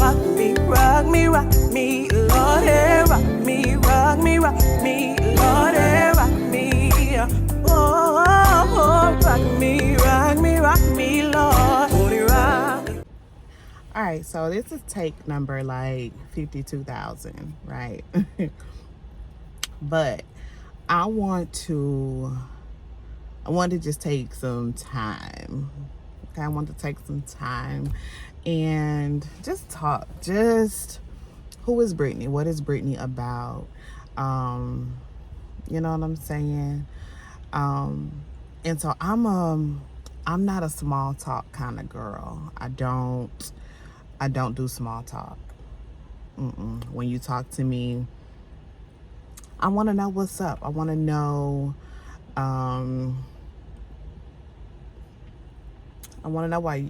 rock me, rock me, rock me, Lord, rock me, rock me, rock me, Lord, rock me. Oh, rock me, rock me, rock me, Lord, rock. All right, so this is take number like 52,000, right? But I want to just take some time. Okay, I want to take some time and just talk. Just who is Brittney? What is Brittney about? You know what I'm saying? And so I'm not a small talk kind of girl. I don't do small talk. When you talk to me, I want to know what's up. I want to know. I want to know why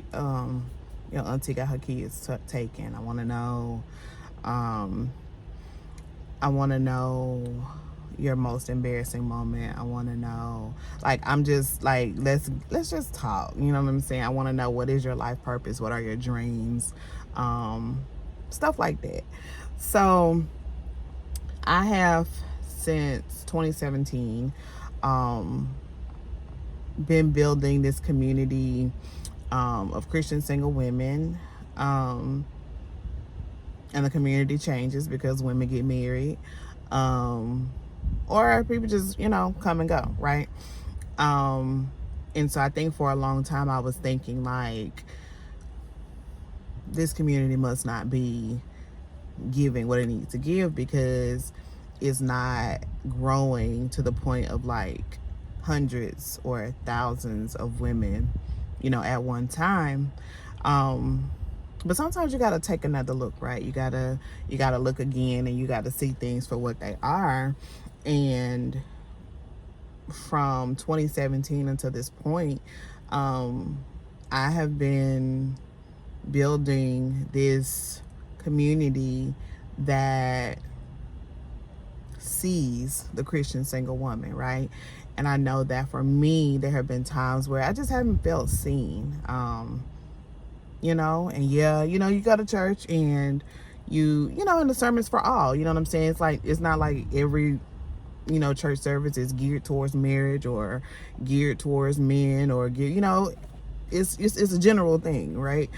your auntie got her kids taken. I want to know. I want to know your most embarrassing moment. I want to know, like, I'm just like, let's just talk. You know what I'm saying? I want to know, what is your life purpose? What are your dreams? Stuff like that. So I have, since 2017, been building this community of Christian single women. And the community changes because women get married. Or people just, come and go, right? And so I think for a long time I was thinking, like, this community must not be giving what it needs to give, because it's not growing to the point of like hundreds or thousands of women, at one time. But sometimes you gotta take another look, right? You gotta look again, and you gotta see things for what they are. And from 2017 until this point, I have been building this community that sees the Christian single woman, right? And I know that for me, there have been times where I just haven't felt seen. And you go to church and and the sermon's for all, you know what I'm saying? It's not like every, church service is geared towards marriage or geared towards men or it's a general thing, right?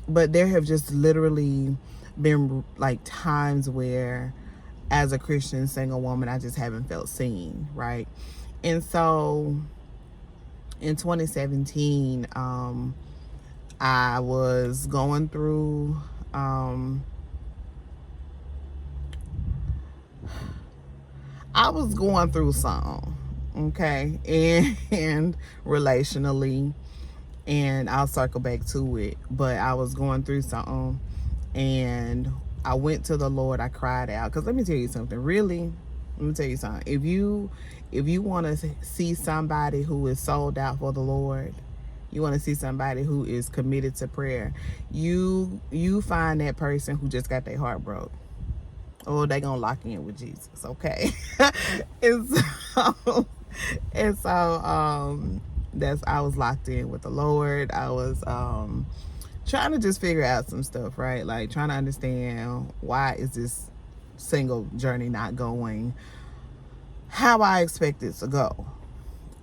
But there have just literally been like times where, as a Christian single woman, I just haven't felt seen, right? And so in 2017, I was going through something, okay, and relationally, and I'll circle back to it, but I was going through something, and I went to the Lord. I cried out, because let me tell you something. If you want to see somebody who is sold out for the Lord, you want to see somebody who is committed to prayer, you find that person who just got their heart broke. Oh, they gonna lock in with Jesus, okay? and so I was locked in with the Lord. I was trying to just figure out some stuff, right? Like, trying to understand, why is this single journey not going how I expect it to go?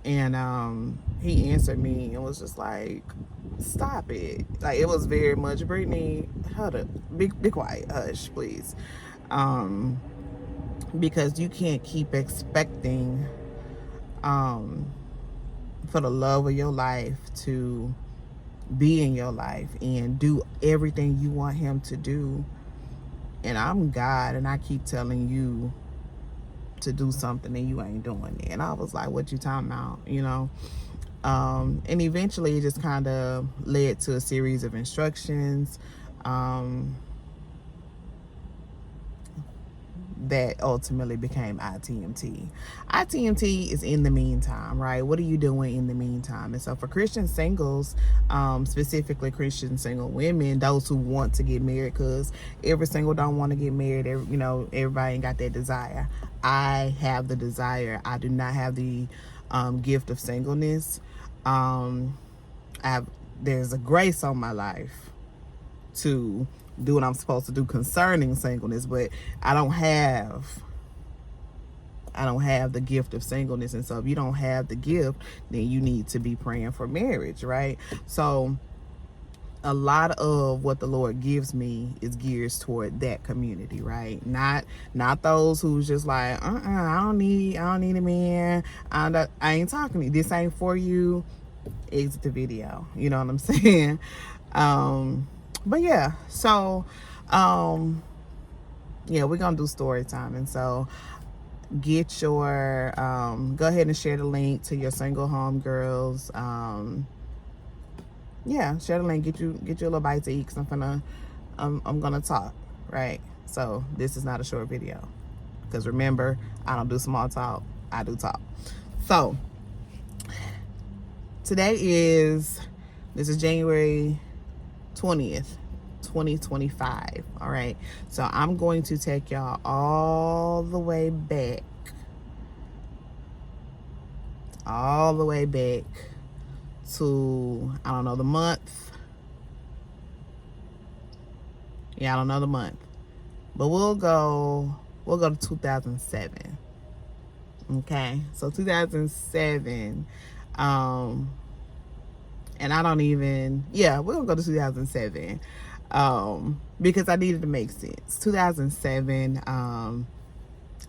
And he answered me and was just like, stop it. Like, it was very much, Brittney, hold up, be quiet, hush, please. Because you can't keep expecting for the love of your life to be in your life and do everything you want him to do. And I'm God, and I keep telling you to do something and you ain't doing it. And I was like, what you talking about? And eventually it just kind of led to a series of instructions that ultimately became ITMT. ITMT is in the meantime, right? What are you doing in the meantime? And so for Christian singles, specifically Christian single women, those who want to get married, because every single don't want to get married. Everybody ain't got that desire. I have the desire. I do not have the gift of singleness. There's a grace on my life, to do what I'm supposed to do concerning singleness, but I don't have the gift of singleness. And so if you don't have the gift, then you need to be praying for marriage, right? So a lot of what the Lord gives me is geared toward that community, right? Not those who's just like, I don't need a man. I ain't talking to you. This ain't for you. Exit the video. You know what I'm saying? But yeah, so yeah, we're gonna do story time. And so get your go ahead and share the link to your single home girls. Yeah, share the link, get you a little bite to eat, because I'm gonna talk, right? So this is not a short video, because remember, I don't do small talk, I do talk. So this is January 20th 2025. All right, so I'm going to take y'all all the way back to, I don't know the month. Yeah, I don't know the month, but we'll go to 2007. Okay, so 2007, and I don't even, yeah, we're gonna go to 2007, because I needed to make sense. 2007,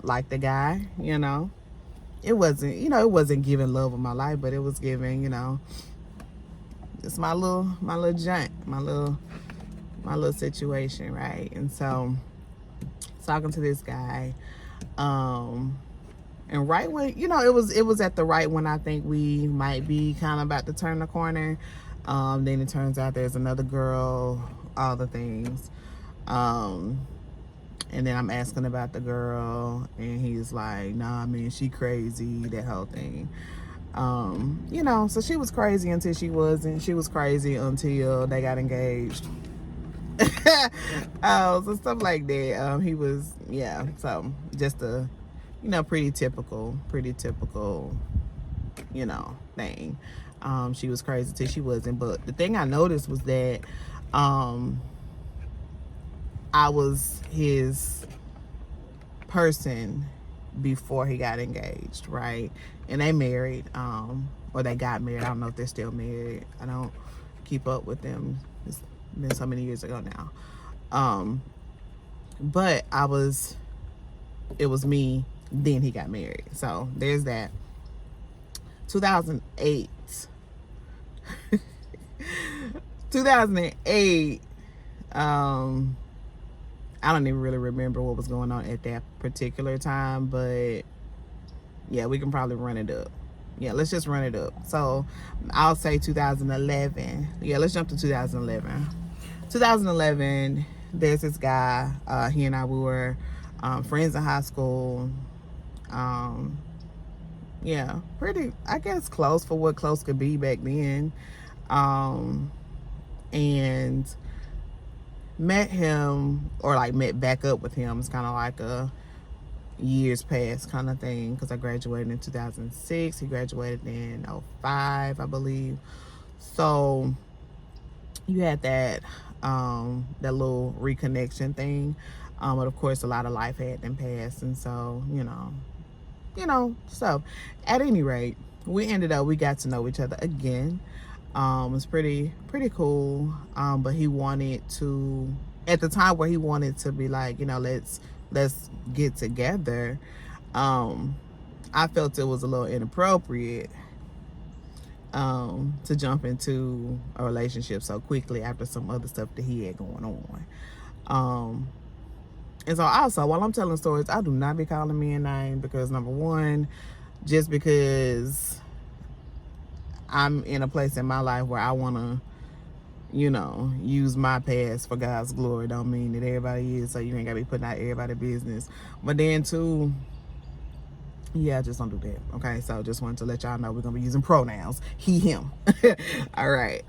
like the guy, it wasn't giving love of my life, but it was giving, it's my little junk, my little situation, right? And so talking to this guy, and right when, it was at the right when I think we might be kind of about to turn the corner. Then it turns out there's another girl, all the things. And then I'm asking about the girl, and he's like, nah, man, she crazy, that whole thing. So she was crazy until she wasn't. She was crazy until they got engaged. So stuff like that. He was, yeah, so just a, pretty typical, thing. She was crazy till she wasn't. But the thing I noticed was that I was his person before he got engaged, right? And they married, or they got married. I don't know if they're still married. I don't keep up with them. It's been so many years ago now. But it was me, then he got married. So there's that. 2008. 2008, I don't even really remember what was going on at that particular time, but yeah, we can probably run it up. Yeah, let's just run it up. So I'll say 2011. Yeah, let's jump to 2011. 2011, there's this guy, he and I, we were friends in high school. Yeah, pretty, I guess, close for what close could be back then. And met him, or like met back up with him. It's kind of like a years past kind of thing, because I graduated in 2006. He graduated in 2005, I believe. So you had that little reconnection thing, but of course a lot of life had been passed, and so so at any rate, we got to know each other again. It was pretty cool. But he wanted to, at the time where he wanted to be like, let's get together. I felt it was a little inappropriate to jump into a relationship so quickly after some other stuff that he had going on. And so also, while I'm telling stories, I do not be calling me a name, because number one, just because I'm in a place in my life where I want to, use my past for God's glory, don't mean that everybody is, so you ain't got to be putting out everybody's business. But then too, yeah, just don't do that. Okay, so just wanted to let y'all know we're going to be using pronouns, he, him. All right.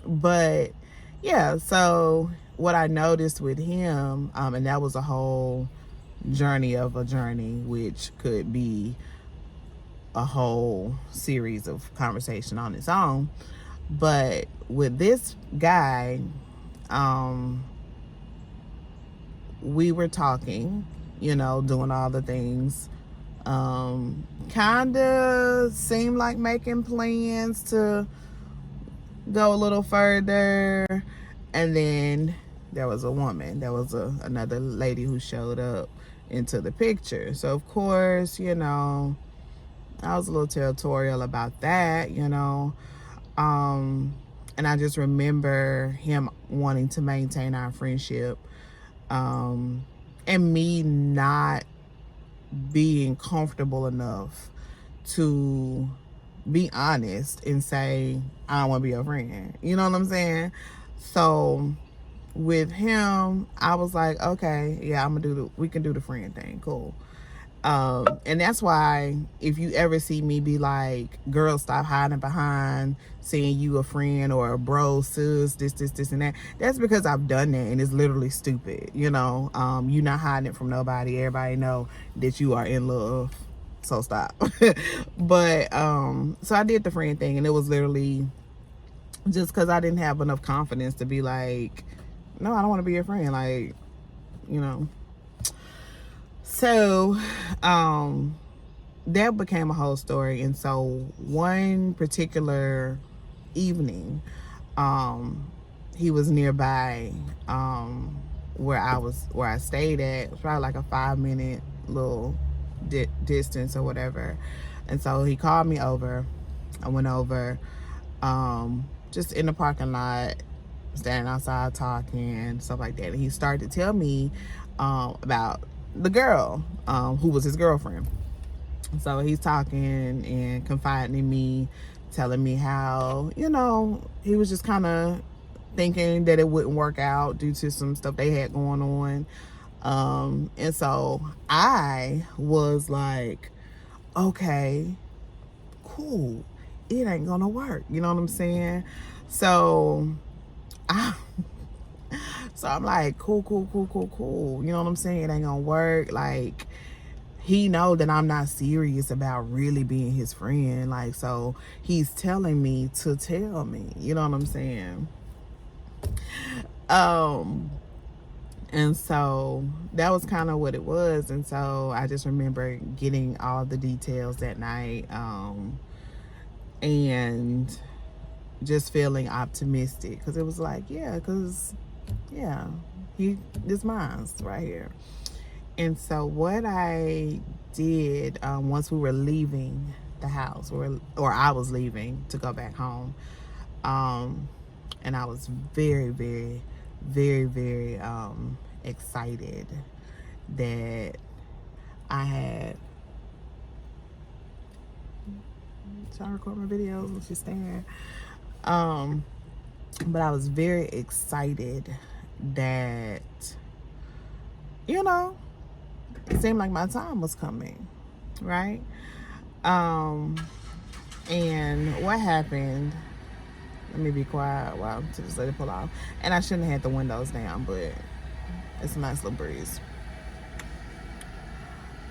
But yeah, so what I noticed with him, and that was a whole journey of a journey, which could be a whole series of conversation on its own. But with this guy, We were talking, doing all the things. Kind of seemed like making plans to go a little further. And then there was a woman. There was another lady who showed up into the picture. So, of course, I was a little territorial about that, and I just remember him wanting to maintain our friendship, and me not being comfortable enough to be honest and say, I don't want to be your friend. You know what I'm saying? So with him, I was like, okay, yeah, we can do the friend thing. Cool. And that's why if you ever see me be like, girl, stop hiding behind saying you a friend or a bro, sis, this, and that. That's because I've done that, and it's literally stupid. You're not hiding it from nobody. Everybody know that you are in love. So stop. But, so I did the friend thing, and it was literally just because I didn't have enough confidence to be like, no, I don't want to be your friend. Like, So, that became a whole story. And so one particular evening, he was nearby, where I stayed at. It was probably like a 5-minute little distance or whatever. And so he called me over. I went over, just in the parking lot, standing outside talking, stuff like that. And he started to tell me, about the girl, who was his girlfriend. So he's talking and confiding in me, telling me how, he was just kind of thinking that it wouldn't work out due to some stuff they had going on. And so I was like, okay, cool. It ain't gonna work. You know what I'm saying? So I'm like, cool. You know what I'm saying? It ain't gonna work. Like, he know that I'm not serious about really being his friend. Like, so he's telling me to tell me. You know what I'm saying? And so that was kind of what it was. And so I just remember getting all the details that night, and just feeling optimistic, because it was like, this mine's right here. And so what I did, once we were leaving the house, or I was leaving to go back home, and I was very, very, very, very excited that I had. Trying to record my videos and she's staring. But I was very excited that, it seemed like my time was coming, right? And what happened, let me be quiet while to just let it pull off. And I shouldn't have had the windows down, but it's a nice little breeze.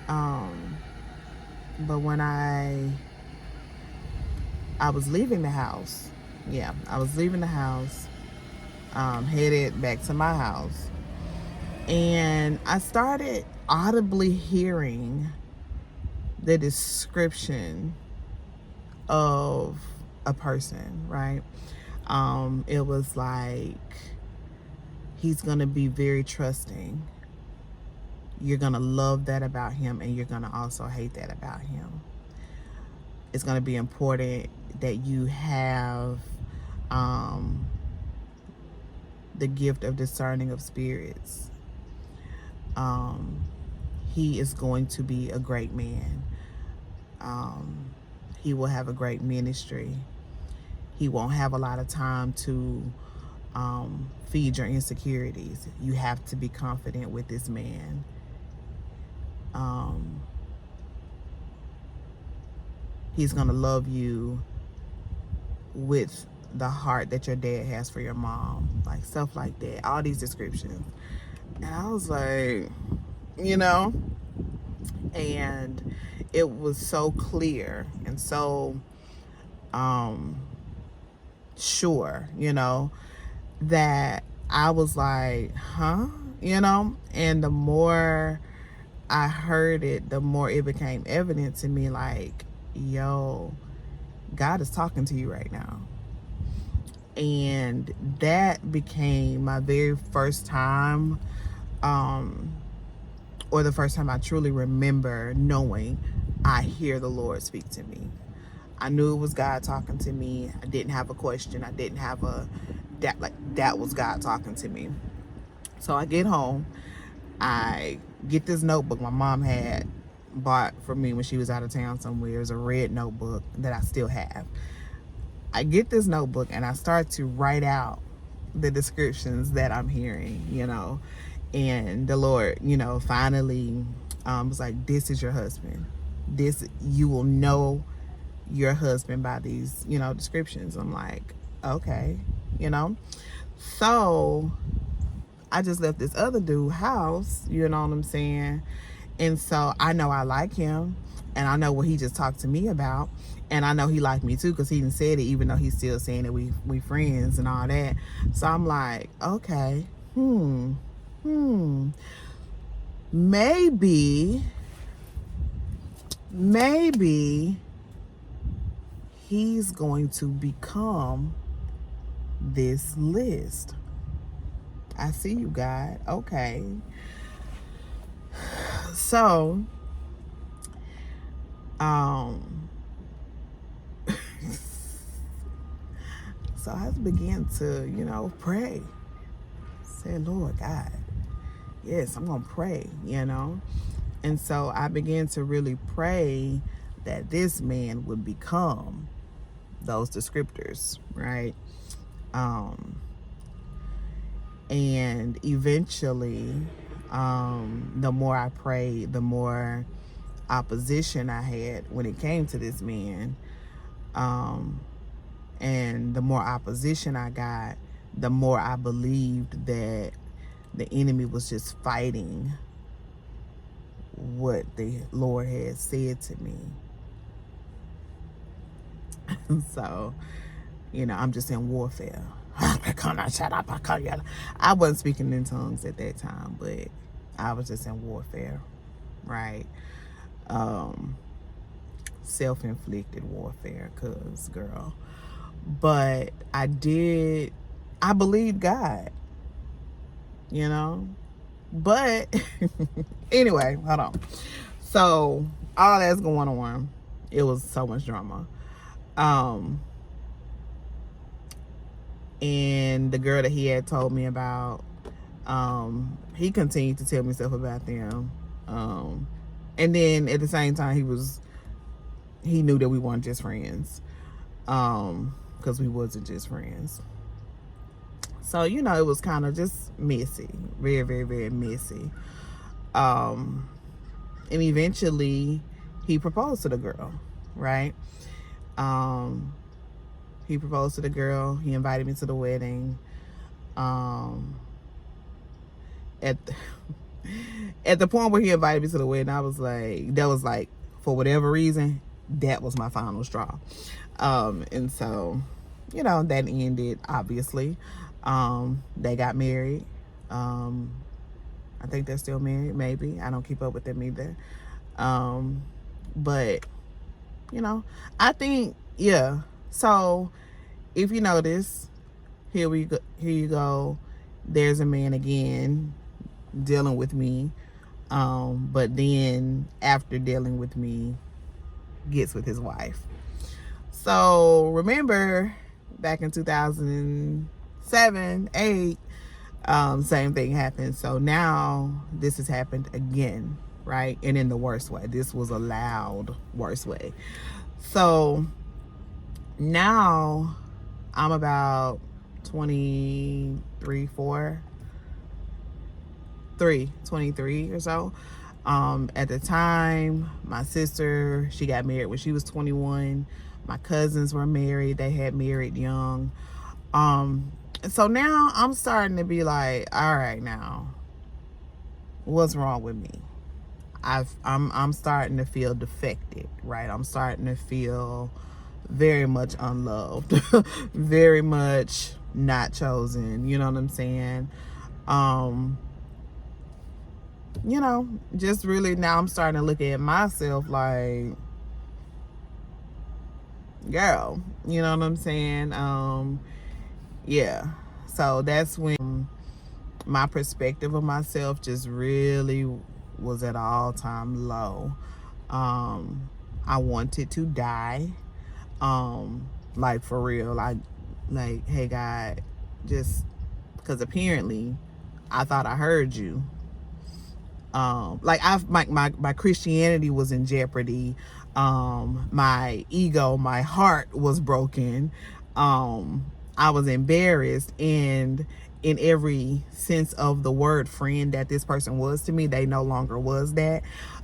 But when I was leaving the house, headed back to my house, and I started audibly hearing the description of a person, right? It was like, he's gonna be very trusting. You're gonna love that about him, and you're gonna also hate that about him. It's gonna be important that you have the gift of discerning of spirits. He is going to be a great man. He will have a great ministry. He won't have a lot of time to feed your insecurities. You have to be confident with this man. He's gonna love you with the heart that your dad has for your mom, like stuff like that, all these descriptions. And I was like, and it was so clear and so sure, that I was like, huh? You know? And the more I heard it, the more it became evident to me, like, yo, God is talking to you right now. And that became my very first time, or the first time I truly remember knowing I hear the Lord speak to me. I knew it was God talking to me. I didn't have a question. I didn't have that was God talking to me. So I get home. I get this notebook my mom had bought for me when she was out of town somewhere. It was a red notebook that I still have. I get this notebook and I start to write out the descriptions that I'm hearing, and the Lord, finally was like, this is your husband. You will know your husband by these, descriptions. I'm like, okay, So I just left this other dude house, you know what I'm saying? And so I know I like him, and I know what he just talked to me about, and I know he liked me too, because he didn't say it, even though he's still saying that we friends and all that. So I'm like, okay, maybe he's going to become this list. I see you, God. Okay. So, so I began to, pray. Say, Lord God, yes, I'm going to pray, And so I began to really pray that this man would become those descriptors, right? And eventually, the more I prayed, the more opposition I had when it came to this man. And the more opposition I got, the more I believed that the enemy was just fighting what the Lord had said to me. So, I'm just in warfare. I wasn't speaking in tongues at that time, but I was just in warfare, right? Self-inflicted warfare, cause girl. But I believed God, but anyway, hold on. So all that's going on, it was so much drama. And the girl that he had told me about, he continued to tell me stuff about them. And then at the same time, he knew that we weren't just friends. Because we wasn't just friends. So, it was kind of just messy. Very, very, very messy. And eventually, he proposed to the girl, right? He proposed to the girl. He invited me to the wedding. At the point where he invited me to the wedding, that was like, for whatever reason, that was my final straw. And so, that ended, obviously. They got married. I think they're still married, maybe. I don't keep up with them either. But, I think, yeah. So, if you notice, here you go. There's a man again dealing with me. But then, after dealing with me, gets with his wife. So remember back in 2007, 8, same thing happened. So now this has happened again, right? And in the worst way. This was a loud, worst way. So now I'm about 23 or so. At the time, my sister, she got married when she was 21. My cousins were married. They had married young. So now I'm starting to be like, all right, now, what's wrong with me? I'm starting to feel defected, right? I'm starting to feel very much unloved, very much not chosen. You know what I'm saying? You know, just really now I'm starting to look at myself like, girl, you know what I'm saying? Yeah. So that's when my perspective of myself just really was at an all-time low. I wanted to die. Like for real, like, hey God, just because apparently I thought I heard you. Like my Christianity was in jeopardy. My ego, my heart was broken. I was embarrassed, and in every sense of the word friend that this person was to me, they no longer was that.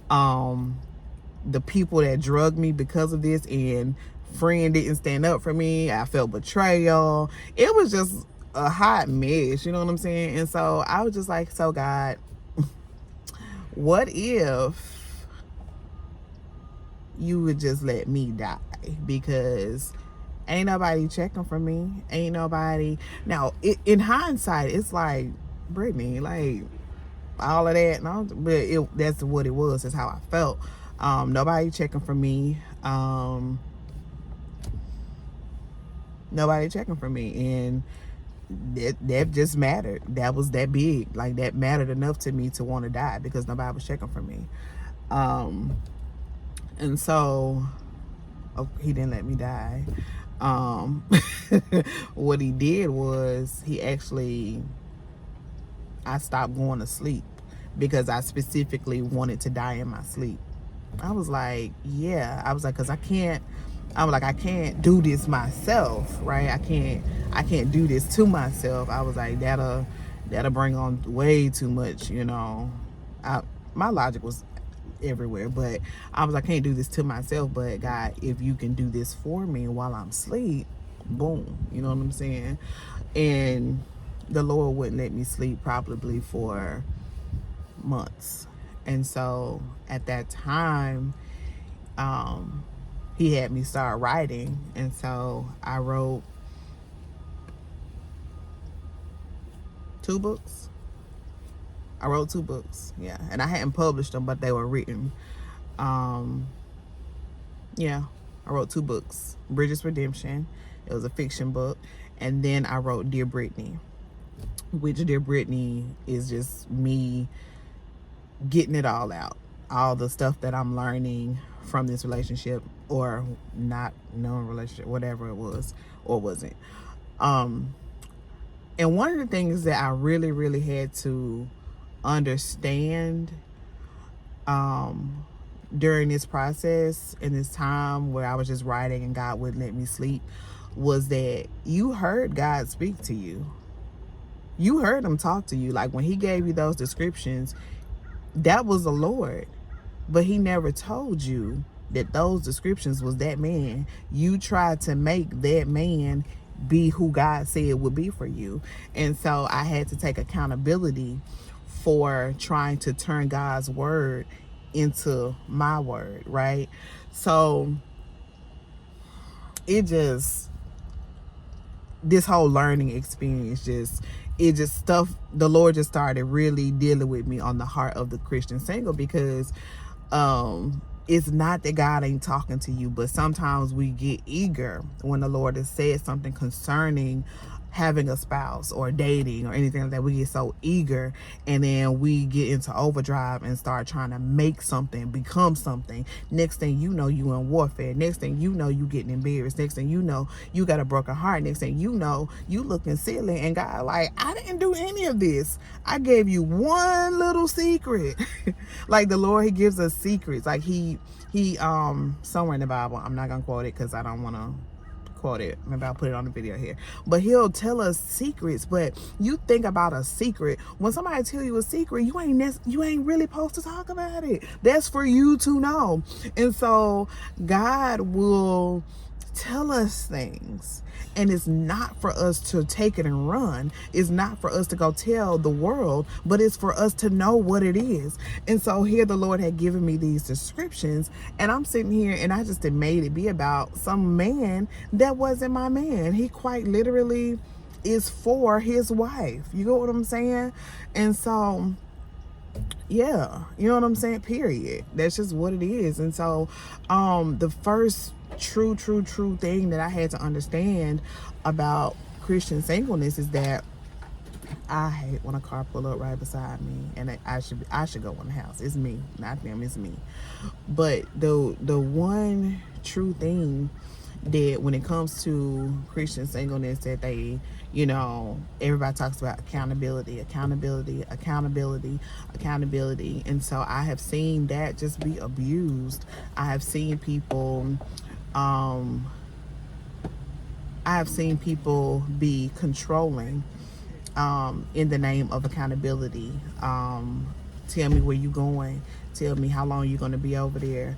The people that drugged me because of this and friend didn't stand up for me. I felt betrayal. It was just a hot mess, you know what I'm saying? And so I was just like, so God, what if you would just let me die? Because ain't nobody checking for me. Ain't nobody. Now, in hindsight, it's like, Brittney, like, all of that. No, but that's what it was. That's how I felt. Nobody checking for me. Nobody checking for me. And that just mattered. That was that big. Like, that mattered enough to me to want to die because nobody was checking for me. And so, he didn't let me die. What he did was I stopped going to sleep because I specifically wanted to die in my sleep. I was like, yeah. I was like, because I can't do this myself, right? I can't do this to myself. I was like, that'll bring on way too much, you know. My logic was everywhere, but I was like, I can't do this to myself, but God, if you can do this for me while I'm asleep, boom, you know what I'm saying? And the Lord wouldn't let me sleep probably for months. And so at that time, he had me start writing. And so I wrote 2 books. I wrote 2 books, yeah. And I hadn't published them, but they were written. Yeah, I wrote 2 books. Bridget's Redemption, it was a fiction book. And then I wrote Dear Brittney, which Dear Brittney is just me getting it all out. All the stuff that I'm learning from this relationship, or not known relationship, whatever it was or wasn't. And one of the things that I really, really had to understand during this process, in this time where I was just writing and God wouldn't let me sleep, was that you heard God speak to you. You heard him talk to you. Like when he gave you those descriptions, that was the Lord. But he never told you that those descriptions was that man. You tried to make that man be who God said would be for you. And so I had to take accountability for trying to turn God's word into my word, right? So this whole learning experience, the Lord just started really dealing with me on the heart of the Christian single, because it's not that God ain't talking to you, but sometimes we get eager when the Lord has said something concerning having a spouse or dating or anything like that. We get so eager, and then we get into overdrive and start trying to make something become something. Next thing you know, you in warfare. Next thing you know, you getting embarrassed. Next thing you know, you got a broken heart. Next thing you know, you looking silly, and God like, I didn't do any of this. I gave you one little secret. Like the Lord, he gives us secrets. Like he somewhere in the Bible, I'm not gonna quote it because I don't want to quote it. Maybe I'll put it on the video here. But he'll tell us secrets. But you think about a secret. When somebody tell you a secret, you ain't really supposed to talk about it. That's for you to know. And so God will tell us things, and it's not for us to take it and run. It's not for us to go tell the world, but it's for us to know what it is. And so here the Lord had given me these descriptions, and I'm sitting here and I just made it be about some man that wasn't my man. He quite literally is for his wife. You get what I'm saying? And so yeah, you know what I'm saying, period. That's just what it is. And so the first true thing that I had to understand about Christian singleness is that I hate when a car pull up right beside me, and I should go in the house. It's me, not them, it's me. But the one true thing that when it comes to Christian singleness, that they, you know, everybody talks about accountability. And so I have seen that just be abused. I have seen people be controlling in the name of accountability. Tell me where you going. Tell me how long you're going to be over there.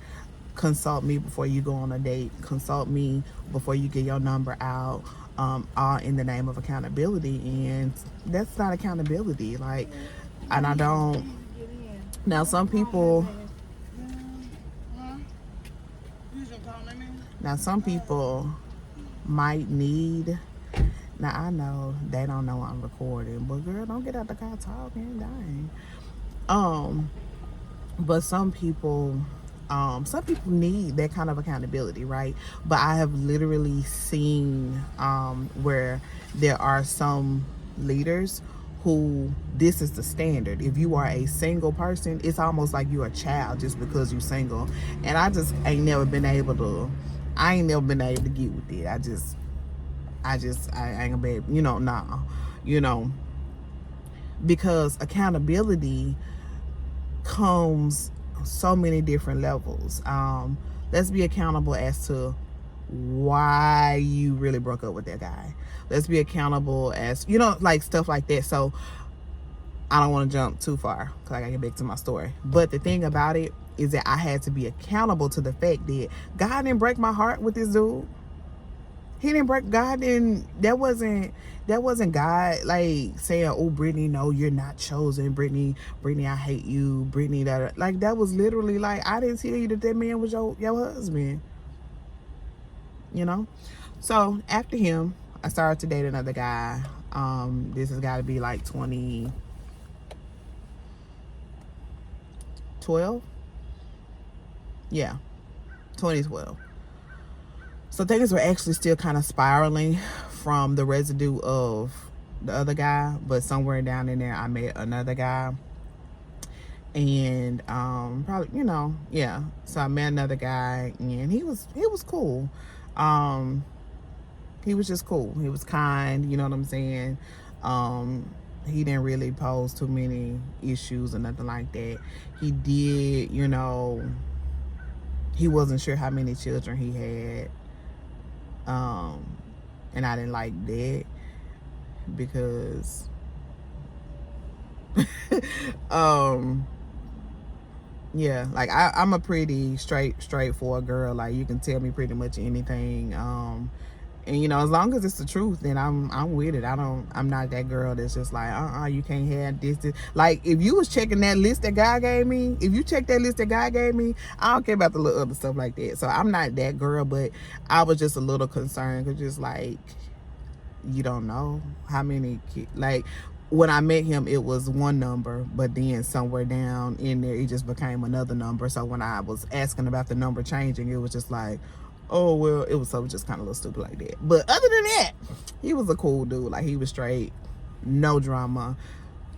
Consult me before you go on a date. Consult me before you get your number out. All in the name of accountability, and that's not accountability. Like, and I don't. Now some people might need. Now I know they don't know I'm recording, but girl, don't get out the car talking, dang. But some people need that kind of accountability, right? But I have literally seen where there are some leaders who this is the standard. If you are a single person, it's almost like you're a child just because you're single. And I ain't never been able to get with it. I ain't gonna be, because accountability comes so many different levels. Let's be accountable as to why you really broke up with that guy. Let's be accountable as, like stuff like that. So I don't want to jump too far because I gotta get back to my story. But the thing about it is that I had to be accountable to the fact that God didn't break my heart with this dude. He didn't break. God didn't. That wasn't God like saying, "Oh, Brittney, no, you're not chosen. Brittney, I hate you. Brittney, that." Like, that was literally like, I didn't tell you that man was your husband. So after him, I started to date another guy. This has got to be like 2012. Yeah, 2012. So things were actually still kind of spiraling from the residue of the other guy, but somewhere down in there I met another guy, and probably, yeah. So I met another guy, and he was cool. He was just cool. He was kind, you know what I'm saying? He didn't really pose too many issues or nothing like that. He did, he wasn't sure how many children he had. And I didn't like that because yeah, like I'm a pretty straightforward girl. Like, you can tell me pretty much anything. And as long as it's the truth, then I'm with it. I'm not that girl that's just like, you can't have this. Like, if you was checking that list that God gave me, I don't care about the little other stuff like that. So I'm not that girl, but I was just a little concerned, because just like, you don't know how many kids. Like, when I met him, it was one number, but then somewhere down in there, it just became another number. So when I was asking about the number changing, it was just like, oh, well, it was just kind of a little stupid like that. But other than that, he was a cool dude. Like, he was straight, no drama.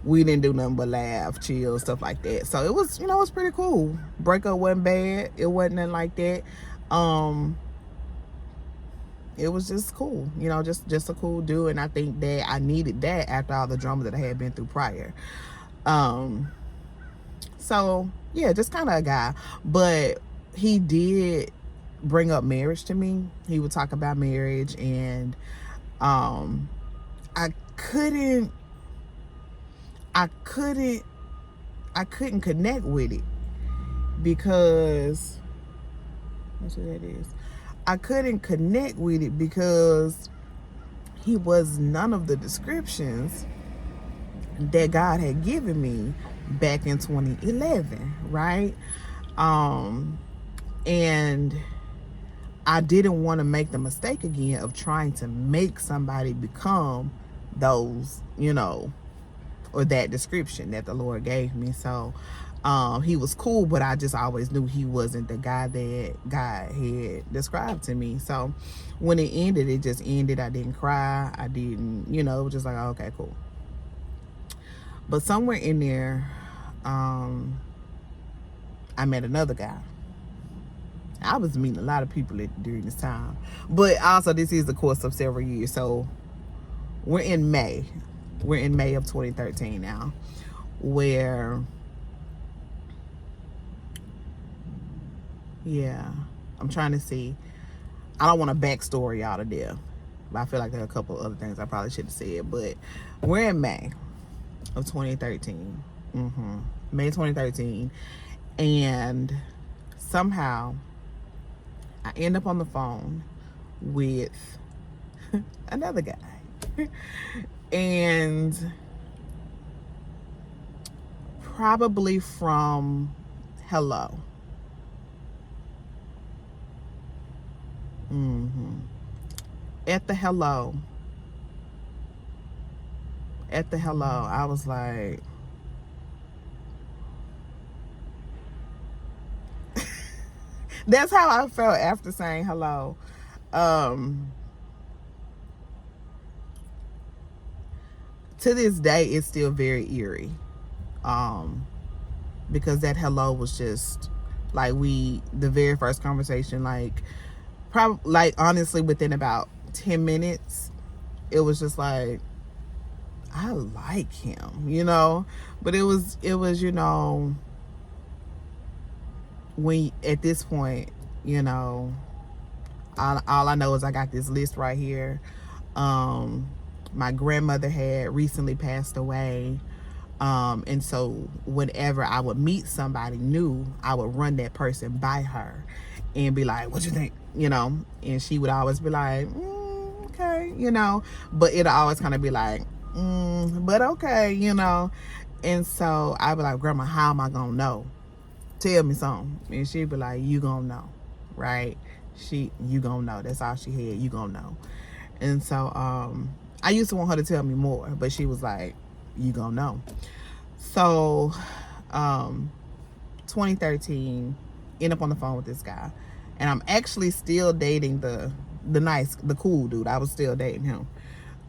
We didn't do nothing but laugh, chill, stuff like that. So it was, it was pretty cool. Breakup wasn't bad. It wasn't nothing like that. It was just cool, just a cool dude. And I think that I needed that after all the drama that I had been through prior. So yeah, just kind of a guy. But he did bring up marriage to me. He would talk about marriage, and I couldn't connect with it, because that's what that is. I couldn't connect with it because he was none of the descriptions that God had given me back in 2011, right? And I didn't want to make the mistake again of trying to make somebody become those, or that description that the Lord gave me. So he was cool, but I just always knew he wasn't the guy that God had described to me. So when it ended, it just ended. I didn't cry. I didn't, it was just like, oh, okay, cool. But somewhere in there, I met another guy. I was meeting a lot of people during this time. But also, this is the course of several years. So we're in May. We're in May of 2013 now, where, yeah, I'm trying to see. I don't want to backstory y'all to death, but I feel like there are a couple other things I probably should have said. But we're in May of 2013. May 2013. And somehow I end up on the phone with another guy. And probably from Hello. At the Hello, I was like, that's how I felt after saying hello. To this day, it's still very eerie. Because that hello was just like the very first conversation, probably honestly within about 10 minutes, it was just like, I like him, but it was, when at this point, all I know is I got this list right here. My grandmother had recently passed away. And so whenever I would meet somebody new, I would run that person by her and be like, what you think? And she would always be like, okay, but it'll always kind of be like, but okay, And so I'd be like, Grandma, how am I gonna know? Tell me something. And she'd be like, you gonna know, right? You gonna know. That's all she had. You gonna know. And so I used to want her to tell me more, but she was like, you gonna know. So 2013, end up on the phone with this guy, and I'm actually still dating the cool dude. I was still dating him.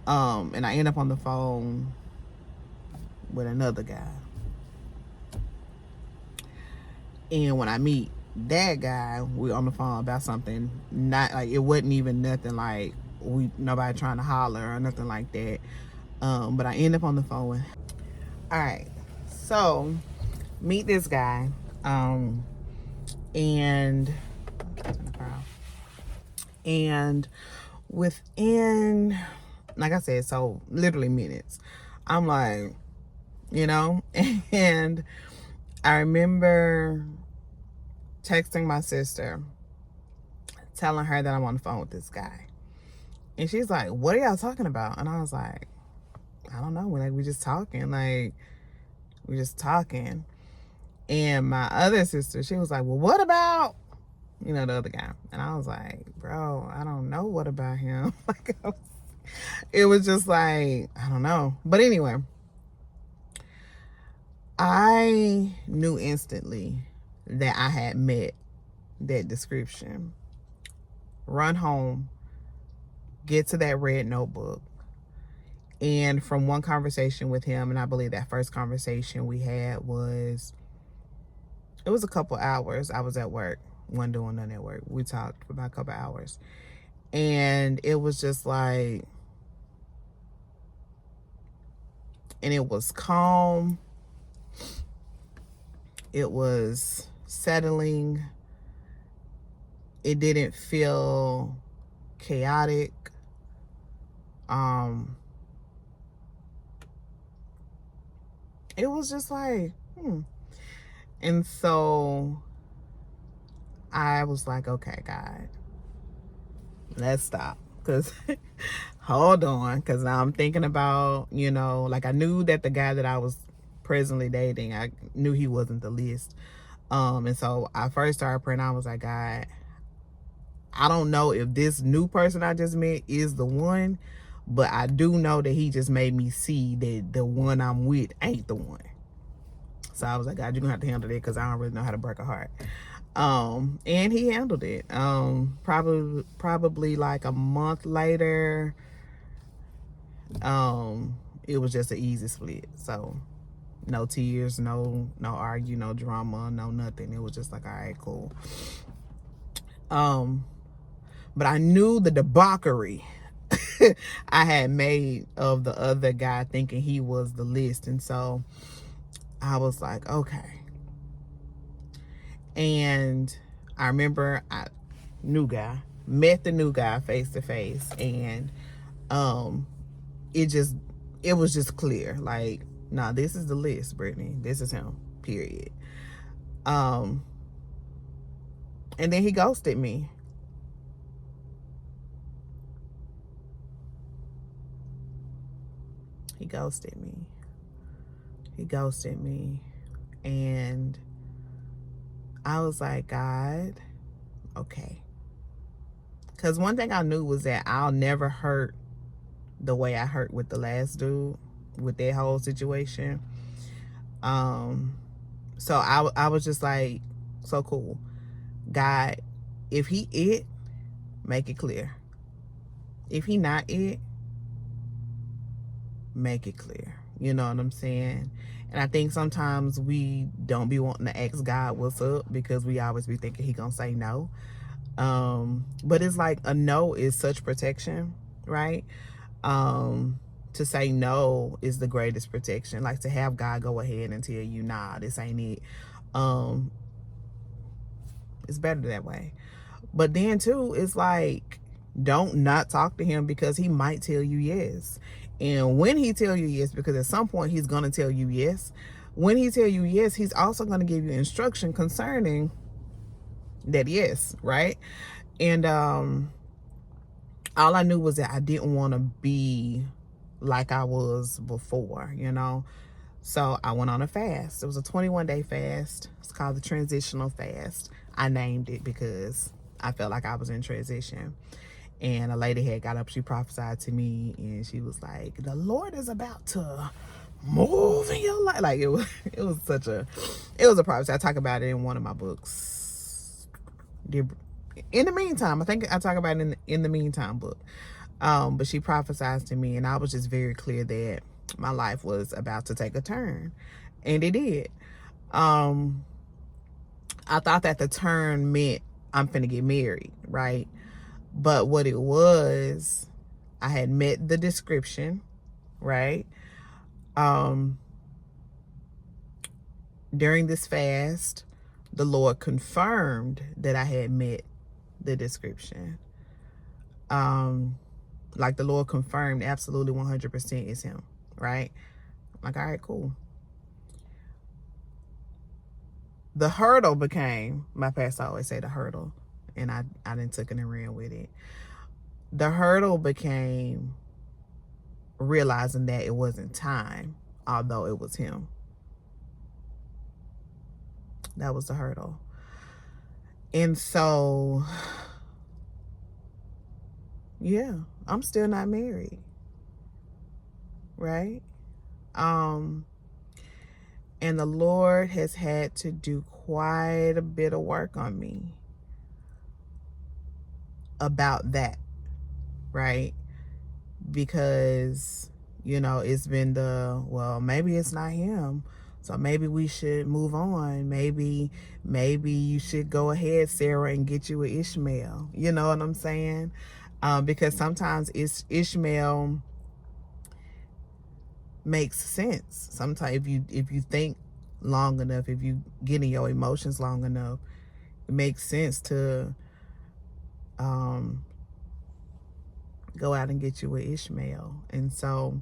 And I end up on the phone with another guy. And when I meet that guy, we're on the phone about something, not like, it wasn't even nothing like nobody trying to holler or nothing like that. But I end up on the phone with, all right, so meet this guy, and within, like I said, so literally minutes, I'm like, and I remember texting my sister, telling her that I'm on the phone with this guy. And she's like, what are y'all talking about? And I was like, I don't know. We're just talking. We're just talking. And my other sister, she was like, well, what about, the other guy? And I was like, bro, I don't know what about him. It was just like, I don't know. But anyway, I knew instantly that I had met that description. Run home, get to that red notebook. And from one conversation with him, and I believe that first conversation we had it was a couple hours. I was at work, wasn't doing nothing at work. We talked for about a couple hours. And it was just like, and it was calm. It was settling. It didn't feel chaotic. It was just like, And so I was like, okay, God, let's stop. Because, hold on. Because now I'm thinking about, like I knew that the guy that I was presently dating, I knew he wasn't the list. And so I first started praying. I was like, God, I don't know if this new person I just met is the one, but I do know that he just made me see that the one I'm with ain't the one. So I was like, God, you're gonna have to handle that because I don't really know how to break a heart. And he handled it. Probably like a month later, it was just an easy split. So no tears, no argue, no drama, no nothing. It was just like, all right, cool. But I knew the debauchery I had made of the other guy thinking he was the list. And so I was like, okay. And I remember new guy, met the new guy face to face. And it was just clear. Like, nah, this is the list, Brittney. This is him, period. And then he ghosted me. He ghosted me. And I was like, God, okay. Because one thing I knew was that I'll never hurt the way I hurt with the last dude, with that whole situation. So I was just like, so cool. God, if he it, make it clear. If he not it, make it clear. You know what I'm saying? And I think sometimes we don't be wanting to ask God what's up because we always be thinking he gonna say no. But it's like a no is such protection, right? To say no is the greatest protection. Like to have God go ahead and tell you, nah, this ain't it. It's better that way. But then too, it's like, don't not talk to him because he might tell you yes. And when he tell you yes, because at some point he's going to tell you yes. When he tell you yes, he's also going to give you instruction concerning that yes, right? And all I knew was that I didn't want to be like I was before, So I went on a fast. It was a 21-day fast. It's called the transitional fast. I named it because I felt like I was in transition. And a lady had got up, she prophesied to me, and she was like, the Lord is about to move in your life. Like it was a prophecy. I talk about it in one of my books. In the meantime, I think I talk about it in the meantime book. But she prophesied to me, and I was just very clear that my life was about to take a turn. And it did. I thought that the turn meant I'm finna get married, right? But what it was, I had met the description, right? During this fast, the Lord confirmed that I had met the description. Like the Lord confirmed absolutely 100% is him, right? Like, all right, cool. The hurdle became, my pastor always say the hurdle, and I didn't took it and ran with it. The hurdle became realizing that it wasn't time, although it was him. That was the hurdle. And so, yeah, I'm still not married, right? And the Lord has had to do quite a bit of work on me about that, right? Because, it's been well, maybe it's not him. So maybe we should move on. Maybe you should go ahead, Sarah, and get you an Ishmael. You know what I'm saying? Because sometimes Ishmael makes sense. Sometimes if you think long enough, if you get in your emotions long enough, it makes sense to go out and get you an Ishmael. And so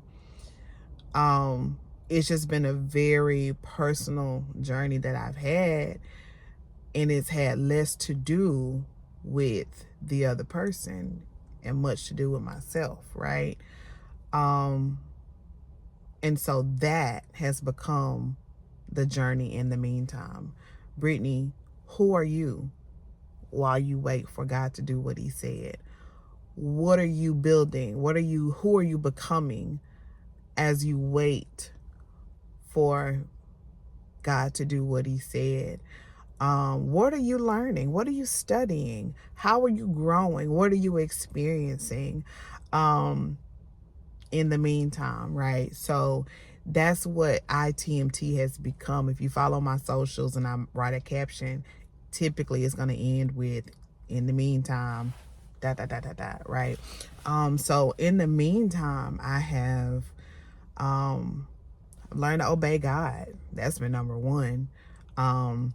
it's just been a very personal journey that I've had, and it's had less to do with the other person and much to do with myself, right? And so that has become the journey in the meantime. Brittney, who are you while you wait for God to do what he said? What are you building? Who are you becoming as you wait for God to do what he said? What are you learning? What are you studying? How are you growing? What are you experiencing in the meantime, right? So that's what ITMT has become. If you follow my socials and I write a caption, typically it's going to end with, in the meantime, right? So in the meantime, I have learned to obey God. That's been number one. I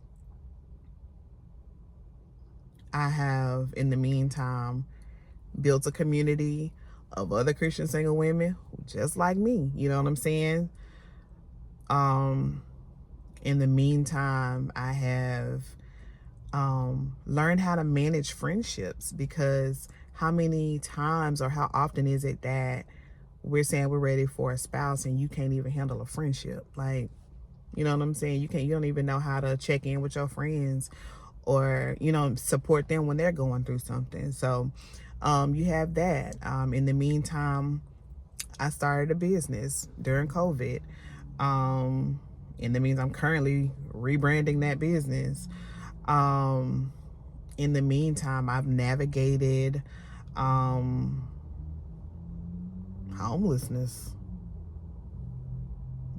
have, in the meantime, built a community of other Christian single women just like me. You know what I'm saying? In the meantime, I have learned how to manage friendships, because how many times or how often is it that we're saying we're ready for a spouse and you can't even handle a friendship? Like, you know what I'm saying? You don't even know how to check in with your friends or, support them when they're going through something. So you have that. In the meantime, I started a business during COVID. In the meantime, I'm currently rebranding that business. In the meantime, I've navigated homelessness.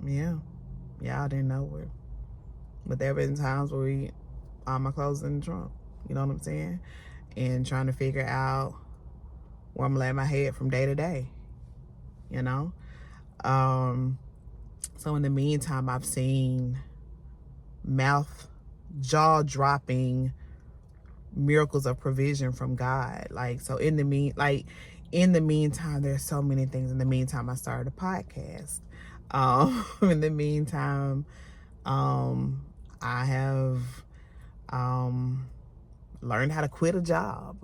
Yeah. Y'all didn't know it. But there have been times where all my clothes in the trunk. You know what I'm saying? And trying to figure out where I'm laying my head from day to day. You know? So in the meantime, I've seen jaw-dropping miracles of provision from God. Like, so in the meantime, there's so many things. In the meantime, I started a podcast. In the meantime, I have learned how to quit a job.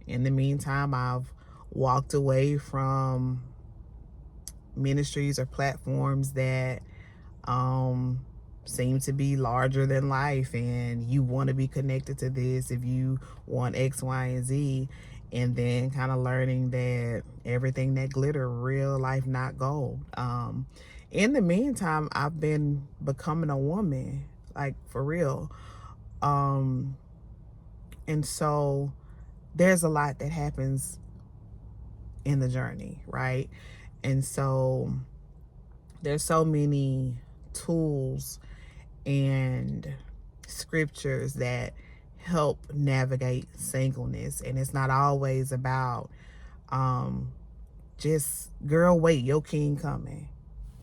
In the meantime, I've walked away from ministries or platforms that seem to be larger than life, and you want to be connected to this if you want X, Y, and Z, and then kind of learning that everything that glitter, real life, not gold. In the meantime, I've been becoming a woman, like, for real. And so there's a lot that happens in the journey, right? And so there's so many tools and scriptures that help navigate singleness. And it's not always about just, girl, wait, your king coming.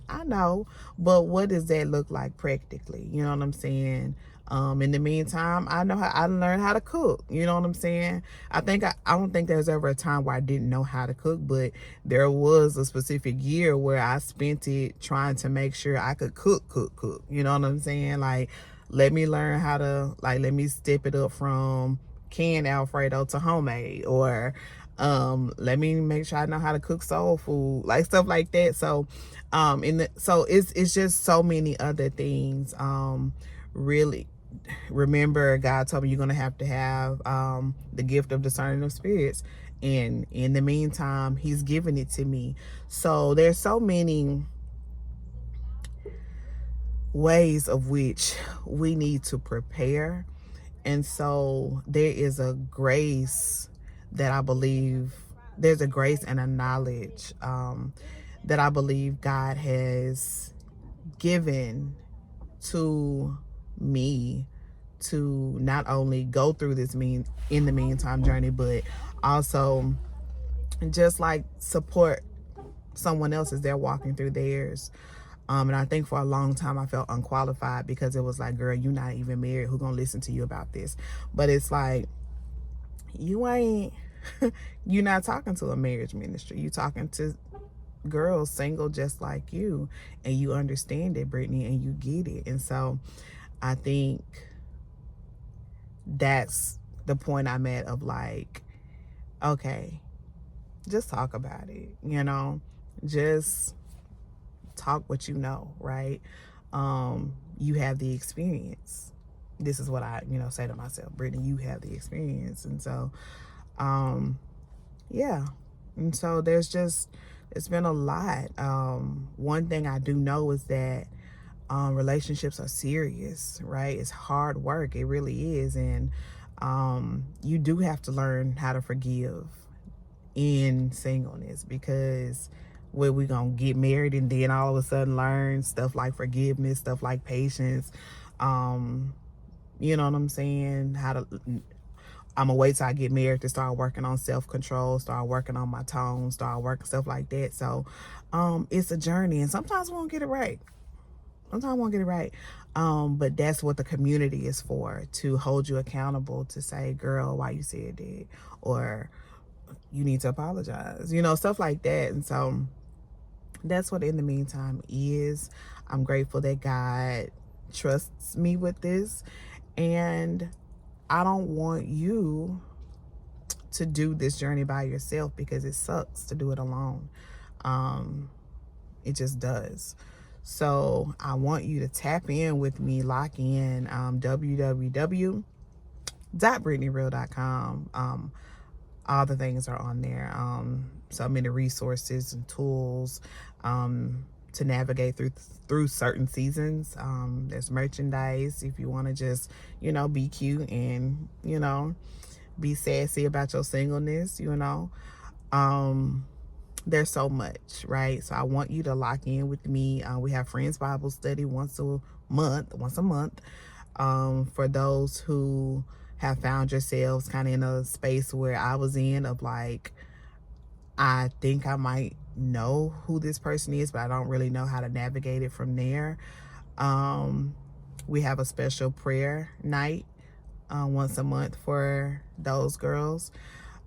I know, but what does that look like practically? You know what I'm saying? In the meantime, I learned how to cook. You know what I'm saying? I don't think there's ever a time where I didn't know how to cook, but there was a specific year where I spent it trying to make sure I could cook. You know what I'm saying? Like, let me learn how to, like, let me step it up from canned Alfredo to homemade, or let me make sure I know how to cook soul food, like stuff like that. So it's just so many other things. Really, remember, God told me you're gonna have to have the gift of discerning of spirits, and in the meantime, he's given it to me. So there's so many ways of which we need to prepare, and so there is a grace that I believe, there's a grace and a knowledge that I believe God has given to me to not only go through this in the meantime journey, but also just like support someone else as they're walking through theirs. And I think for a long time I felt unqualified, because it was like, girl, you're not even married. Who gonna listen to you about this? But it's like, you're not talking to a marriage ministry. You're talking to girls single just like you, and you understand it, Brittney, and you get it. And so I think that's the point I'm at, of like, okay, just talk about it, you know, just talk what you know, right? You have the experience. This is what I, say to myself, Brittney, you have the experience. And so, yeah. And so it's been a lot. One thing I do know is that relationships are serious, right? It's hard work. It really is. And you do have to learn how to forgive in singleness, because where we gonna get married and then all of a sudden learn stuff like forgiveness, stuff like patience, you know what I'm saying, I'm gonna wait till I get married to start working on self-control, start working on my tone, start working stuff like that. So it's a journey, and sometimes we won't get it right. Sometimes we won't get it right. But that's what the community is for, to hold you accountable, to say, girl, why you said that, or you need to apologize, stuff like that. And so that's what In the Meantime is. I'm grateful that God trusts me with this, and I don't want you to do this journey by yourself, because it sucks to do it alone. It just does. So I want you to tap in with me, lock in, www.brittneyreal.com. All the things are on there. So many resources and tools to navigate through certain seasons. There's merchandise if you want to just, be cute and, be sassy about your singleness, there's so much, right? So I want you to lock in with me. We have Friends Bible Study once a month. For those who have found yourselves kind of in a space where I was in, of like, I think I might know who this person is, but I don't really know how to navigate it from there. We have a special prayer night once a month for those girls.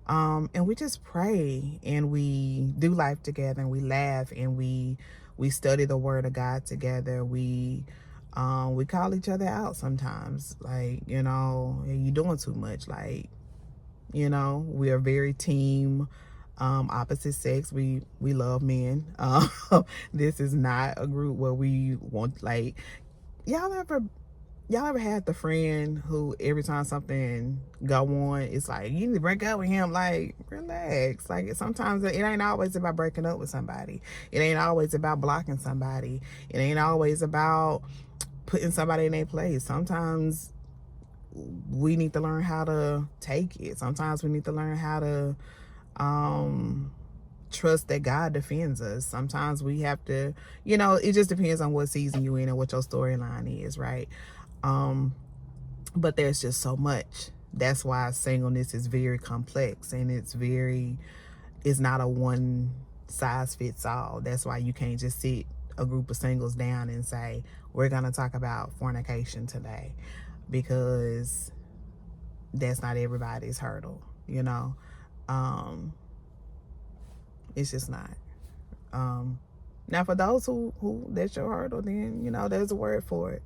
And we just pray, and we do life together, and we laugh, and we study the Word of God together. We call each other out sometimes, like, you doing too much. Like, we are very team, opposite sex. We love men. This is not a group where we want, like, y'all ever had the friend who every time something go on, it's like, you need to break up with him? Like, relax. Like, sometimes it ain't always about breaking up with somebody. It ain't always about blocking somebody. It ain't always about putting somebody in their place. Sometimes we need to learn how to take it. Sometimes we need to learn how to trust that God defends us. Sometimes we have to, it just depends on what season you're in and what your storyline is, right? But there's just so much. That's why singleness is very complex, and it's not a one size fits all. That's why you can't just sit a group of singles down and say, we're going to talk about fornication today, because that's not everybody's hurdle, it's just not. Now for those who that's your hurdle, then, there's a word for it.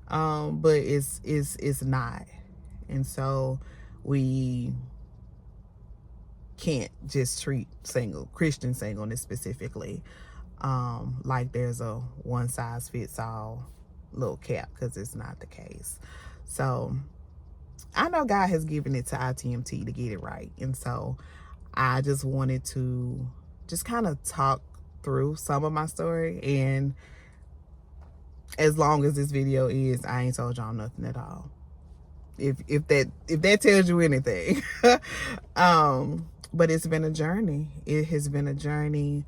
But it's not. And so we can't just treat Christian singleness specifically, like there's a one size fits all little cap, because it's not the case. So I know God has given it to ITMT to get it right. And so I just wanted to just kind of talk through some of my story, and as long as this video is, I ain't told y'all nothing at all. If that tells you anything. But it's been a journey. It has been a journey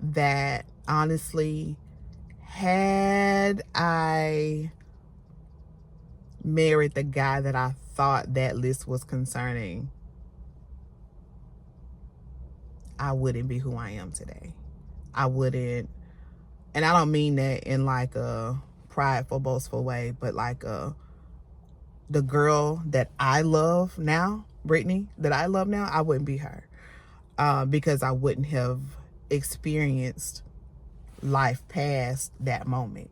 that honestly, had I married the guy that I thought that list was concerning, I wouldn't be who I am today. I wouldn't. And I don't mean that in like a prideful, boastful way, but like the girl that I love now, Brittney, that I love now, I wouldn't be her, because I wouldn't have experienced life past that moment.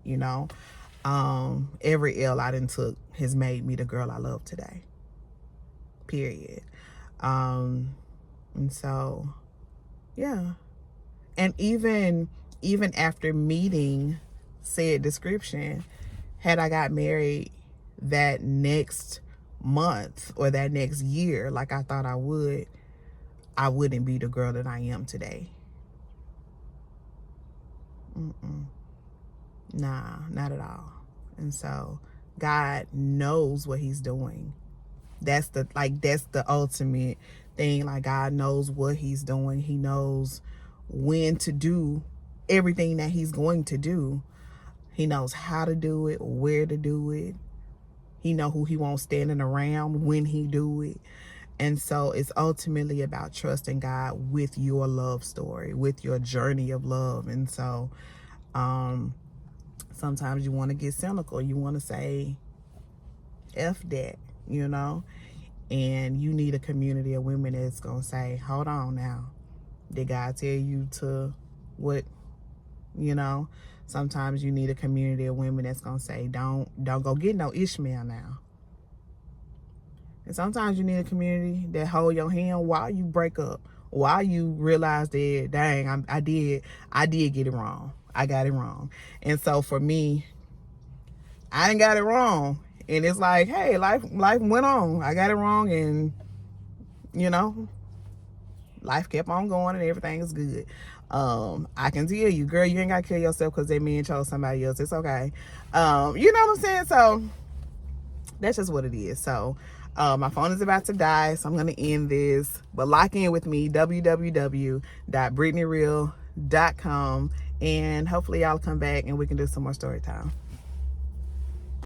Every L I done took has made me the girl I love today. period. And so, yeah. And even after meeting said description, had I got married that next month or that next year like I thought I would, I wouldn't be the girl that I am today. Nah, not at all. And so God knows what he's doing. That's the ultimate thing. Like, God knows what he's doing. He knows when to do everything that he's going to do. He knows how to do it, where to do it. He know who he wants standing around when he do it. And so it's ultimately about trusting God with your love story, with your journey of love. And so sometimes you want to get cynical. You want to say, F that, you know? And you need a community of women that's going to say, hold on now. Did God tell you to what, you know? Sometimes you need a community of women that's going to say, don't go get no Ishmael now. And sometimes you need a community that hold your hand while you break up, while you realize that, dang, I did get it wrong. I got it wrong. And so for me, I didn't got it wrong. And it's like, hey, life went on. I got it wrong, and, you know, life kept on going and everything is good. I can tell you, girl, you ain't got to kill yourself because that man chose somebody else. It's okay. You know what I'm saying? So that's just what it is. So my phone is about to die, so I'm going to end this. But lock in with me, www.brittneyreal.com. And hopefully y'all come back and we can do some more story time.